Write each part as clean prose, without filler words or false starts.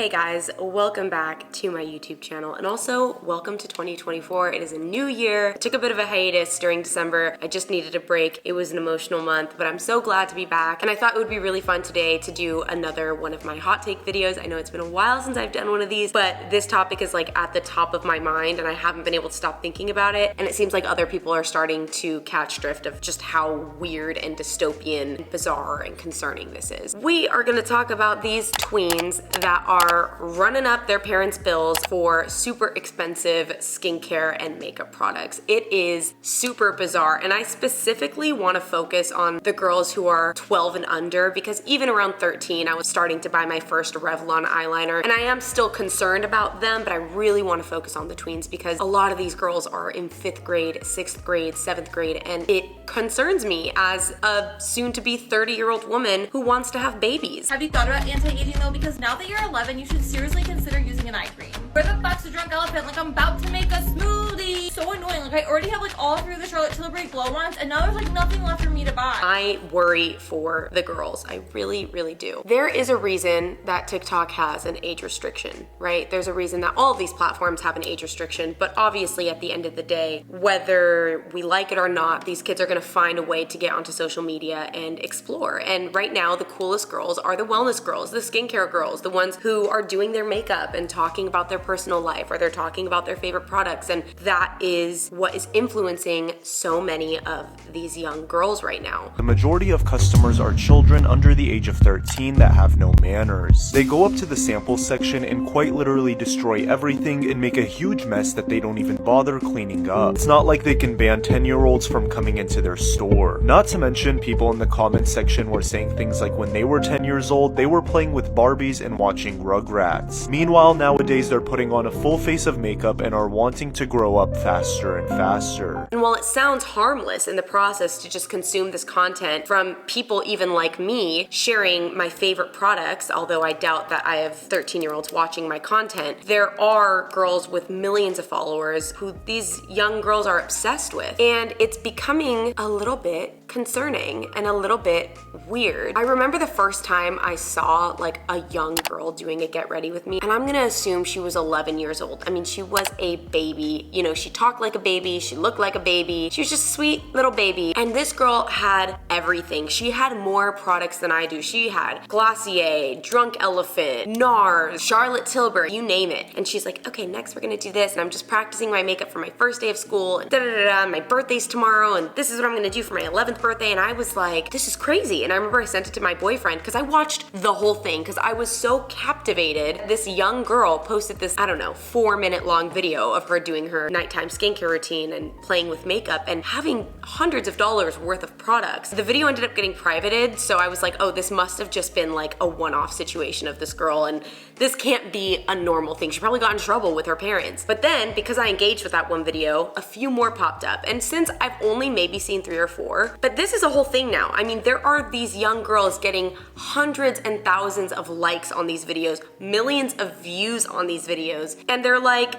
Hey guys, welcome back to my YouTube channel and also welcome to 2024. It is a new year. I took a bit of a hiatus during December. I just needed a break. It was an emotional month, but I'm so glad to be back. And I thought it would be really fun today to do another one of my hot take videos. I know it's been a while since I've done one of these, but this topic is like at the top of my mind and I haven't been able to stop thinking about it. And it seems like other people are starting to catch drift of just how weird and dystopian, and bizarre and concerning this is. We are gonna talk about these tweens that are running up their parents' bills for super expensive skincare and makeup products. It is super bizarre, and I specifically want to focus on the girls who are 12 and under, because even around 13 I was starting to buy my first Revlon eyeliner, and I am still concerned about them, but I really want to focus on the tweens because a lot of these girls are in 5th grade, 6th grade, 7th grade, and it concerns me as a soon-to-be 30-year-old woman who wants to have babies. Have you thought about anti-aging though? Because now that you're 11, you should seriously consider using an eye cream. Where the fuck's a drunk elephant? Like, I'm about to make a smoothie. So annoying. Like, I already have like all through the Charlotte Tilbury glow ones, and now there's like nothing left for me to buy. I worry for the girls. I really, really do. There is a reason that TikTok has an age restriction, right? There's a reason that all of these platforms have an age restriction, but obviously at the end of the day, whether we like it or not, these kids are gonna find a way to get onto social media and explore. And right now, the coolest girls are the wellness girls, the skincare girls, the ones who are doing their makeup and talking about their personal life, or they're talking about their favorite products. And that is what is influencing so many of these young girls right now. The majority of customers are children under the age of 13 that have no manners. They go up to the sample section and quite literally destroy everything and make a huge mess that they don't even bother cleaning up. It's not like they can ban 10-year-olds from coming into their store. Not to mention, people in the comments section were saying things like when they were 10 years old, they were playing with Barbies and watching Rugrats. Meanwhile, nowadays they're putting on a full face of makeup and are wanting to grow up faster and faster. And while it sounds harmless in the process to just consume this content from people even like me sharing my favorite products, although I doubt that I have 13-year-olds watching my content, there are girls with millions of followers who these young girls are obsessed with. And it's becoming a little bit concerning and a little bit weird. I remember the first time I saw like a young girl doing a get ready with me, and I'm gonna assume she was 11 years old. I mean, she was a baby. You know, she talked like a baby, she looked like a baby, she was just a sweet little baby. And this girl had everything. She had more products than I do. She had Garcia, Drunk Elephant, NARS, Charlotte Tilbury, you name it. And she's like, okay, next we're gonna do this, and I'm just practicing my makeup for my first day of school, and my birthday's tomorrow, and this is what I'm gonna do for my 11th birthday. And I was like, this is crazy. And I remember I sent it to my boyfriend because I watched the whole thing because I was so captivated. This young girl posted this, I don't know, 4-minute long video of her doing her nighttime skincare routine and playing with makeup and having hundreds of dollars worth of products. The video ended up getting privated, so I was like, oh, this must have just been like a one-off situation of this girl, and this can't be a normal thing. She probably got in trouble with her parents. But then, because I engaged with that one video, a few more popped up. And since I've only maybe seen 3 or 4, but this is a whole thing now. I mean, there are these young girls getting hundreds and thousands of likes on these videos, millions of views on these videos, and they're like,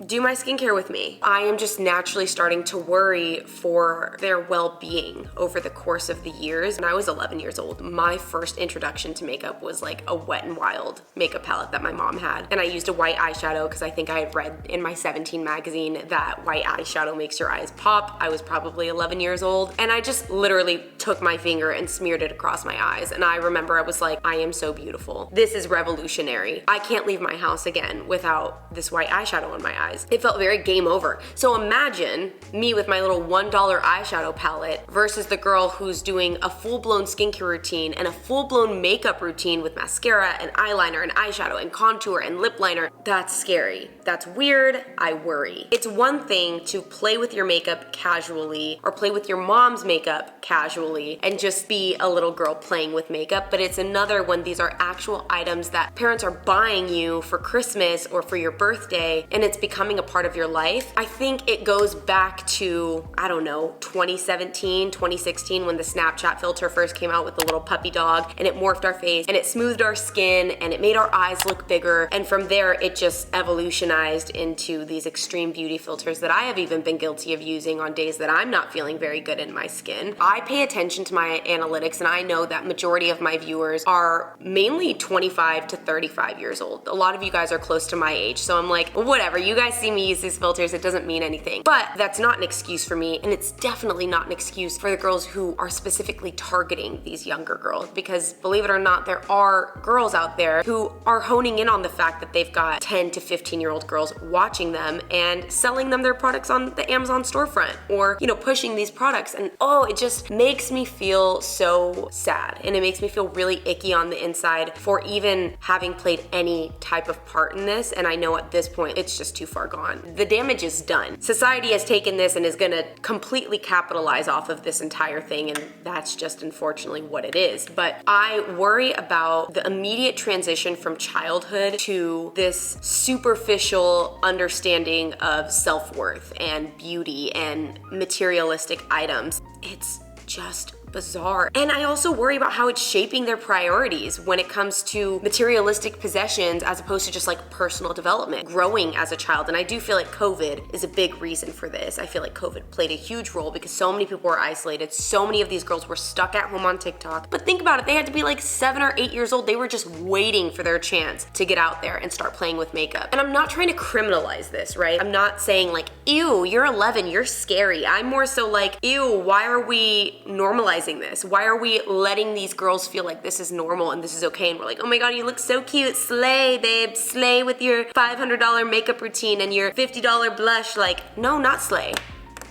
do my skincare with me. I am just naturally starting to worry for their well-being over the course of the years. When I was 11 years old, my first introduction to makeup was like a Wet n Wild makeup palette that my mom had. And I used a white eyeshadow because I think I had read in my 17 magazine that white eyeshadow makes your eyes pop. I was probably 11 years old. And I just literally took my finger and smeared it across my eyes. And I remember I was like, I am so beautiful. This is revolutionary. I can't leave my house again without this white eyeshadow on my eyes. It felt very game over. So imagine me with my little $1 eyeshadow palette versus the girl who's doing a full-blown skincare routine and a full-blown makeup routine with mascara and eyeliner and eyeshadow and contour and lip liner. That's scary. That's weird. I worry. It's one thing to play with your makeup casually or play with your mom's makeup casually and just be a little girl playing with makeup, but it's another when these are actual items that parents are buying you for Christmas or for your birthday, and it's becoming a part of your life. I think it goes back to, I don't know, 2017, 2016 when the Snapchat filter first came out with the little puppy dog, and it morphed our face and it smoothed our skin and it made our eyes look bigger. And from there, it just evolutionized into these extreme beauty filters that I have even been guilty of using on days that I'm not feeling very good in my skin. I pay attention attention to my analytics, and I know that majority of my viewers are mainly 25 to 35 years old. A lot of you guys are close to my age, so I'm like, well, whatever, you guys see me use these filters, it doesn't mean anything. But that's not an excuse for me, and it's definitely not an excuse for the girls who are specifically targeting these younger girls, because believe it or not, there are girls out there who are honing in on the fact that they've got 10 to 15-year-old girls watching them and selling them their products on the Amazon storefront, or, you know, pushing these products. And oh, it just makes me feel so sad, and it makes me feel really icky on the inside for even having played any type of part in this. And I know at this point it's just too far gone. The damage is done. Society has taken this and is gonna completely capitalize off of this entire thing, and that's just unfortunately what it is. But I worry about the immediate transition from childhood to this superficial understanding of self-worth and beauty and materialistic items. It's just bizarre. And I also worry about how it's shaping their priorities when it comes to materialistic possessions as opposed to just like personal development, growing as a child. And I do feel like COVID is a big reason for this. I feel like COVID played a huge role because so many people were isolated. So many of these girls were stuck at home on TikTok. But think about it, they had to be like 7 or 8 years old. They were just waiting for their chance to get out there and start playing with makeup. And I'm not trying to criminalize this, right? I'm not saying like, ew, you're 11, you're scary. I'm more so like, ew, why are we normalizing this? Why are we letting these girls feel like this is normal and this is okay? And we're like, oh my god, you look so cute, slay, babe, slay with your $500 makeup routine and your $50 blush. Like, no, not slay.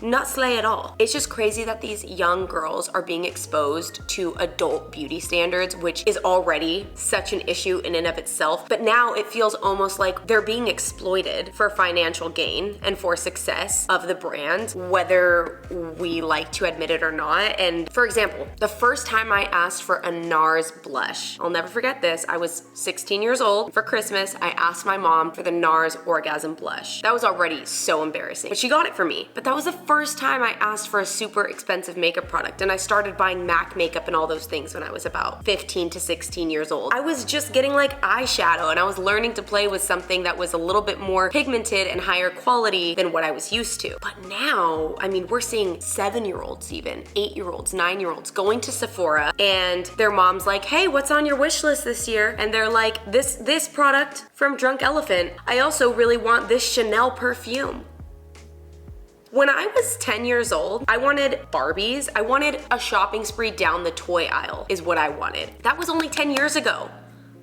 Not slay at all. It's just crazy that these young girls are being exposed to adult beauty standards, which is already such an issue in and of itself. But now it feels almost like they're being exploited for financial gain and for success of the brand, whether we like to admit it or not. And for example, the first time I asked for a NARS blush, I'll never forget this. I was 16 years old. For Christmas, I asked my mom for the NARS Orgasm blush. That was already so embarrassing, but she got it for me. But that was the first time I asked for a super expensive makeup product, and I started buying MAC makeup and all those things when I was about 15 to 16 years old. I was just getting like eyeshadow, and I was learning to play with something that was a little bit more pigmented and higher quality than what I was used to. But now, I mean, we're seeing 7-year-olds even, 8-year-olds, 9-year-olds going to Sephora, and their mom's like, hey, what's on your wish list this year? And they're like, this product from Drunk Elephant. I also really want this Chanel perfume. When I was 10 years old, I wanted Barbies. I wanted a shopping spree down the toy aisle is what I wanted. That was only 10 years ago.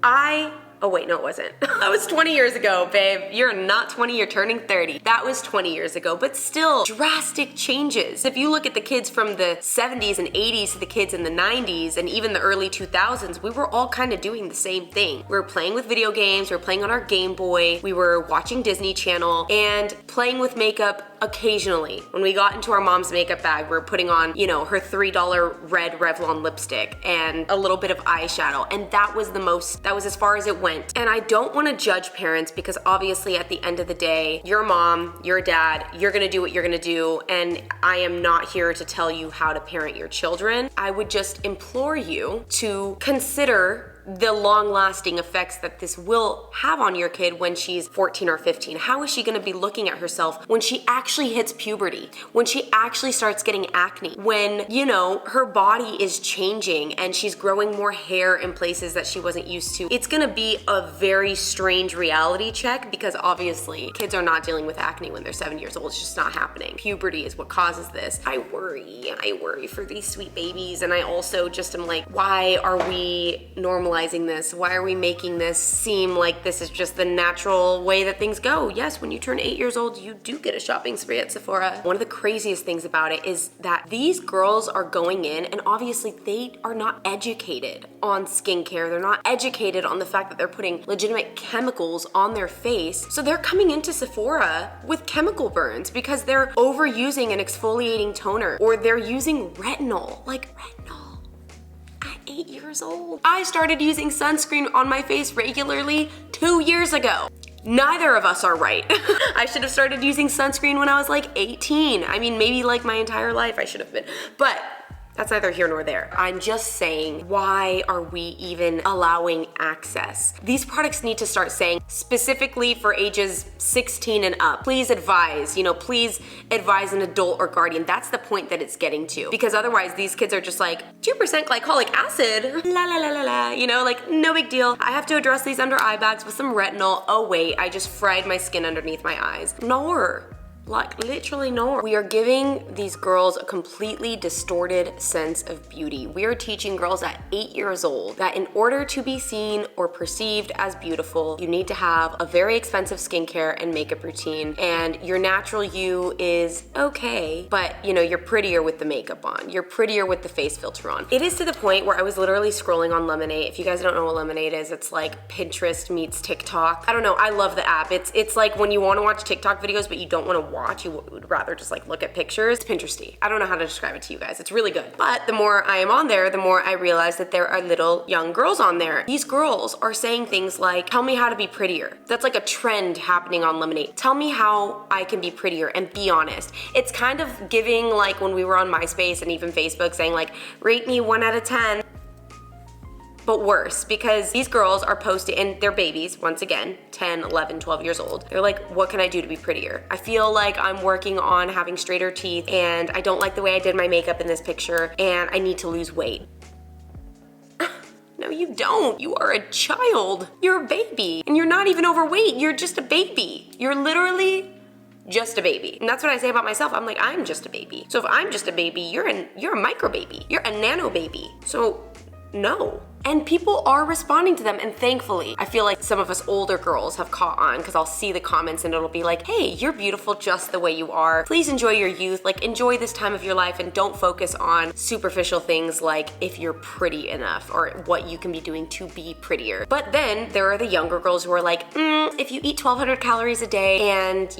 Oh wait, no it wasn't. That was 20 years ago, babe. You're not 20, you're turning 30. That was 20 years ago, but still, drastic changes. If you look at the kids from the 70s and 80s to the kids in the 90s and even the early 2000s, we were all kind of doing the same thing. We were playing with video games, we were playing on our Game Boy, we were watching Disney Channel, and playing with makeup occasionally. When we got into our mom's makeup bag, we were putting on, you know, her $3 red Revlon lipstick and a little bit of eyeshadow, and that was as far as it went. And I don't want to judge parents because obviously at the end of the day, your mom, your dad, you're gonna do what you're gonna do, and I am not here to tell you how to parent your children. I would just implore you to consider the long-lasting effects that this will have on your kid when she's 14 or 15. How is she gonna be looking at herself when she actually hits puberty? When she actually starts getting acne? When, you know, her body is changing and she's growing more hair in places that she wasn't used to? It's gonna be a very strange reality check because obviously kids are not dealing with acne when they're 7 years old. It's just not happening. Puberty is what causes this. I worry for these sweet babies, and I also just am like, why are we normalizing this? Why are we making this seem like this is just the natural way that things go? Yes, when you turn 8 years old, you do get a shopping spree at Sephora. One of the craziest things about it is that these girls are going in, and obviously they are not educated on skincare. They're not educated on the fact that they're putting legitimate chemicals on their face. So they're coming into Sephora with chemical burns because they're overusing an exfoliating toner, or they're using retinol. Like retinol. 8 years old. I started using sunscreen on my face regularly 2 years ago. Neither of us are right. I should have started using sunscreen when I was like 18. I mean, maybe like my entire life I should have been. But That's neither here nor there. I'm just saying, why are we even allowing access? These products need to start saying, specifically for ages 16 and up, please advise, please advise an adult or guardian. That's the point that it's getting to. Because otherwise these kids are just like, 2% glycolic acid, la la la la la, like no big deal. I have to address these under eye bags with some retinol. Oh wait, I just fried my skin underneath my eyes. No. Like literally no. We are giving these girls a completely distorted sense of beauty. We are teaching girls at 8 years old that in order to be seen or perceived as beautiful, you need to have a very expensive skincare and makeup routine, and your natural you is okay, but you're prettier with the makeup on. You're prettier with the face filter on. It is to the point where I was literally scrolling on Lemonade. If you guys don't know what Lemonade is, it's like Pinterest meets TikTok. I don't know, I love the app. It's like when you want to watch TikTok videos but you don't want to watch, you would rather just like look at pictures. It's Pinteresty. I don't know how to describe it to you guys. It's really good. But the more I am on there, the more I realize that there are little young girls on there. These girls are saying things like, tell me how to be prettier. That's like a trend happening on Lemonade. Tell me how I can be prettier and be honest. It's kind of giving like when we were on MySpace and even Facebook saying like, rate me 1 out of 10. But worse, because these girls are posting, and they're babies, once again, 10, 11, 12 years old. They're like, what can I do to be prettier? I feel like I'm working on having straighter teeth, and I don't like the way I did my makeup in this picture, and I need to lose weight. No, you don't. You are a child. You're a baby, and you're not even overweight. You're just a baby. You're literally just a baby. And that's what I say about myself. I'm like, I'm just a baby. So if I'm just a baby, you're a micro baby. You're a nano baby. So no. And people are responding to them, and thankfully, I feel like some of us older girls have caught on, because I'll see the comments and it'll be like, hey, you're beautiful just the way you are. Please enjoy your youth, like enjoy this time of your life and don't focus on superficial things like if you're pretty enough or what you can be doing to be prettier. But then there are the younger girls who are like, if you eat 1,200 calories a day and,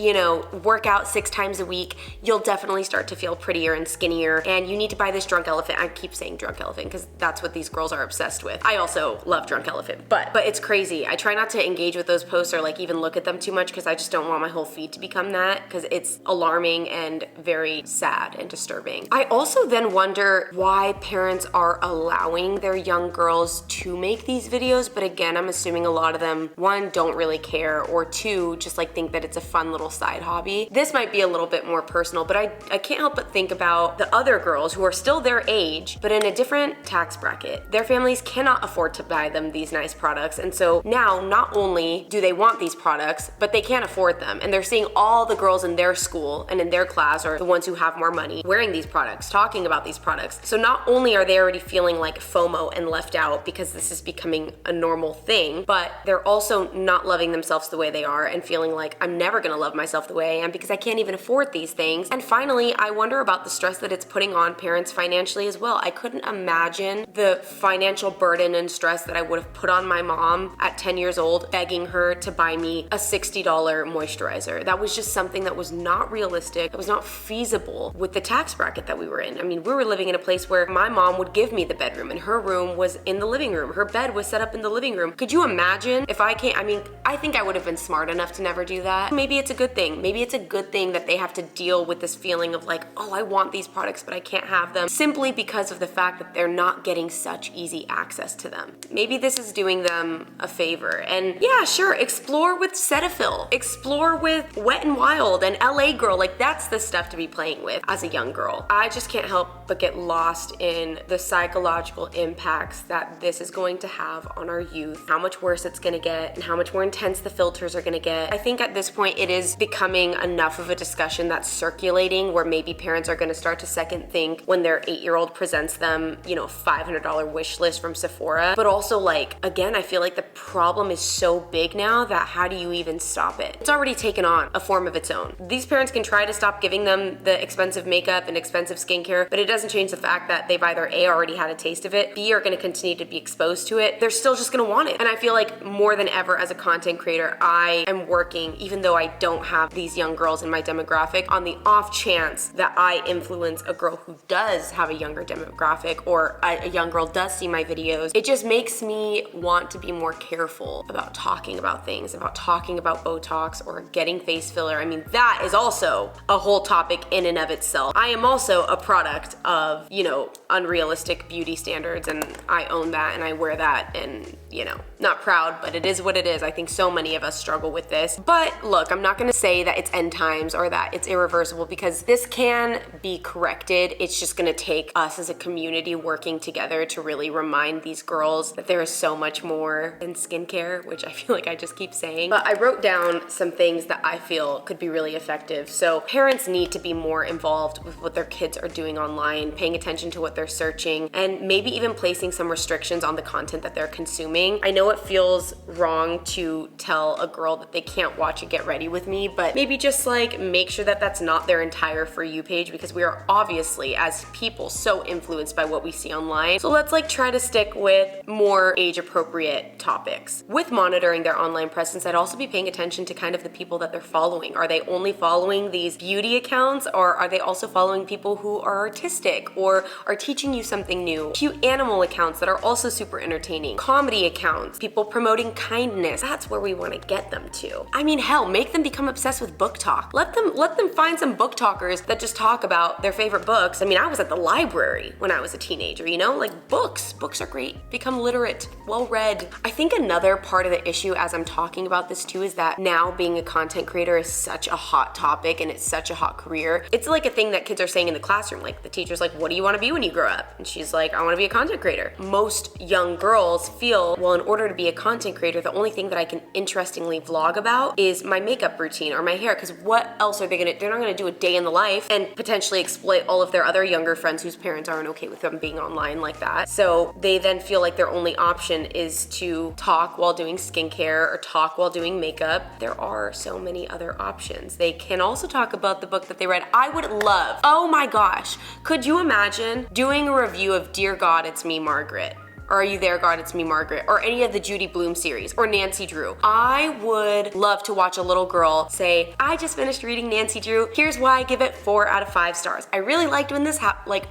work out 6 times a week, you'll definitely start to feel prettier and skinnier, and you need to buy this drunk elephant. I keep saying drunk elephant because that's what these girls are obsessed with. I also love drunk elephant, but it's crazy. I try not to engage with those posts or like even look at them too much because I just don't want my whole feed to become that, because it's alarming and very sad and disturbing. I also then wonder why parents are allowing their young girls to make these videos, but again, I'm assuming a lot of them, 1, don't really care, or 2, just like think that it's a fun little side hobby. This might be a little bit more personal, but I can't help but think about the other girls who are still their age, but in a different tax bracket. Their families cannot afford to buy them these nice products, and so now not only do they want these products, but they can't afford them, and they're seeing all the girls in their school and in their class are the ones who have more money wearing these products, talking about these products. So not only are they already feeling like FOMO and left out because this is becoming a normal thing, but they're also not loving themselves the way they are and feeling like I'm never gonna love myself the way I am because I can't even afford these things. And finally, I wonder about the stress that it's putting on parents financially as well. I couldn't imagine the financial burden and stress that I would have put on my mom at 10 years old, begging her to buy me a $60 moisturizer. That was just something that was not realistic. It was not feasible with the tax bracket that we were in. I mean, we were living in a place where my mom would give me the bedroom and her room was in the living room. Her bed was set up in the living room. Could you imagine if I can't? I mean, I think I would have been smart enough to never do that. Maybe it's a good thing. Maybe it's a good thing that they have to deal with this feeling of like, oh, I want these products, but I can't have them, simply because of the fact that they're not getting such easy access to them. Maybe this is doing them a favor. And yeah, sure, explore with Cetaphil, explore with Wet n Wild and LA Girl. Like, that's the stuff to be playing with as a young girl. I just can't help but get lost in the psychological impacts that this is going to have on our youth, how much worse it's gonna get, and how much more intense the filters are gonna get. I think at this point it is becoming enough of a discussion that's circulating where maybe parents are gonna start to second think when their 8-year-old presents them, $500 wish list from Sephora. But also, like, again, I feel like the problem is so big now that how do you even stop it? It's already taken on a form of its own. These parents can try to stop giving them the expensive makeup and expensive skincare, but it doesn't change the fact that they've either A, already had a taste of it, B, are gonna continue to be exposed to it. They're still just gonna want it. And I feel like more than ever as a content creator, I am working, even though I don't have these young girls in my demographic, on the off chance that I influence a girl who does have a younger demographic, or a young girl does see my videos videos, it just makes me want to be more careful about talking about things, about talking about Botox or getting face filler. I mean, that is also a whole topic in and of itself. I am also a product of, you know, unrealistic beauty standards, and I own that and I wear that, and, you know, not proud, but it is what it is. I think so many of us struggle with this. But look, I'm not gonna say that it's end times or that it's irreversible, because this can be corrected. It's just gonna take us as a community working together to really remind these girls that there is so much more than skincare, which I feel like I just keep saying. But I wrote down some things that I feel could be really effective. So parents need to be more involved with what their kids are doing online, paying attention to what they're searching, and maybe even placing some restrictions on the content that they're consuming. I know it feels wrong to tell a girl that they can't watch a Get Ready With Me, but maybe just like make sure that that's not their entire For You page, because we are obviously, as people, so influenced by what we see online. So let's like try to stick with more age appropriate topics. With monitoring their online presence, I'd also be paying attention to kind of the people that they're following. Are they only following these beauty accounts, or are they also following people who are artistic or are teaching you something new? Cute animal accounts that are also super entertaining. Comedy accounts, people promoting kindness. That's where we want to get them to. I mean, hell, make them become obsessed with book talk. Let them find some book talkers that just talk about their favorite books. I mean, I was at the library when I was a teenager, you know? Like books are great. Become literate, well-read. I think another part of the issue as I'm talking about this too is that now being a content creator is such a hot topic and it's such a hot career. It's like a thing that kids are saying in the classroom. Like the teacher's like, what do you want to be when you grow up? And she's like, I want to be a content creator. Most young girls feel, well, in order to be a content creator, the only thing that I can interestingly vlog about is my makeup routine or my hair, because what else are they gonna, they're not gonna do a day in the life and potentially exploit all of their other younger friends whose parents aren't okay with them being online like that. So they then feel like their only option is to talk while doing skincare or talk while doing makeup. There are so many other options. They can also talk about the book that they read. I would love, oh my gosh, could you imagine doing a review of Dear God, It's Me, Margaret? Or Are You There, God, It's Me, Margaret? Or any of the Judy Blume series, or Nancy Drew. I would love to watch a little girl say, I just finished reading Nancy Drew. Here's why I give it 4 out of 5 stars. I really liked when this happened, like,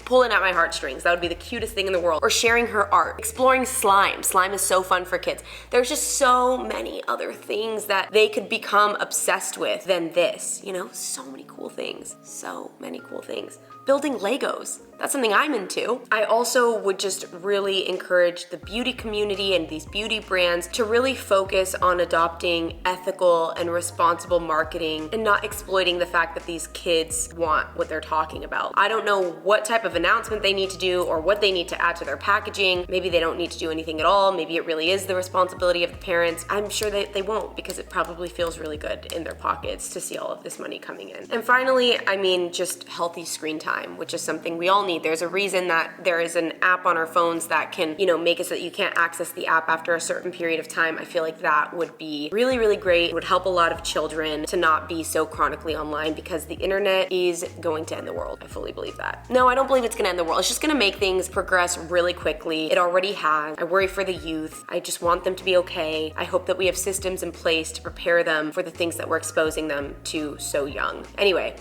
pulling at my heartstrings. That would be the cutest thing in the world. Or sharing her art. Exploring slime. Slime is so fun for kids. There's just so many other things that they could become obsessed with than this. You know, so many cool things. So many cool things. Building Legos. That's something I'm into. I also would just really encourage the beauty community and these beauty brands to really focus on adopting ethical and responsible marketing and not exploiting the fact that these kids want what they're talking about. I don't know what type of announcement they need to do or what they need to add to their packaging. Maybe they don't need to do anything at all. Maybe it really is the responsibility of the parents. I'm sure that they won't, because it probably feels really good in their pockets to see all of this money coming in. And finally, I mean, just healthy screen time, which is something we all need. There's a reason that there is an app on our phones that can, you know, make it so that you can't access the app after a certain period of time. I feel like that would be really, really great. It would help a lot of children to not be so chronically online, because the internet is going to end the world. I fully believe that. No, I don't believe it's gonna end the world. It's just gonna make things progress really quickly. It already has. I worry for the youth. I just want them to be okay. I hope that we have systems in place to prepare them for the things that we're exposing them to so young. Anyway,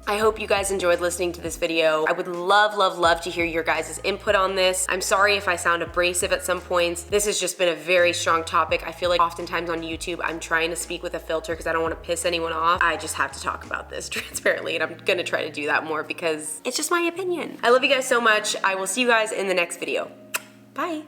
I hope you guys enjoyed listening to this video. I would love, love, love to hear your guys' input on this. I'm sorry if I sound abrasive at some points. This has just been a very strong topic. I feel like oftentimes on YouTube, I'm trying to speak with a filter because I don't want to piss anyone off. I just have to talk about this transparently, and I'm gonna try to do that more because it's just my opinion. I love you guys so much. I will see you guys in the next video. Bye.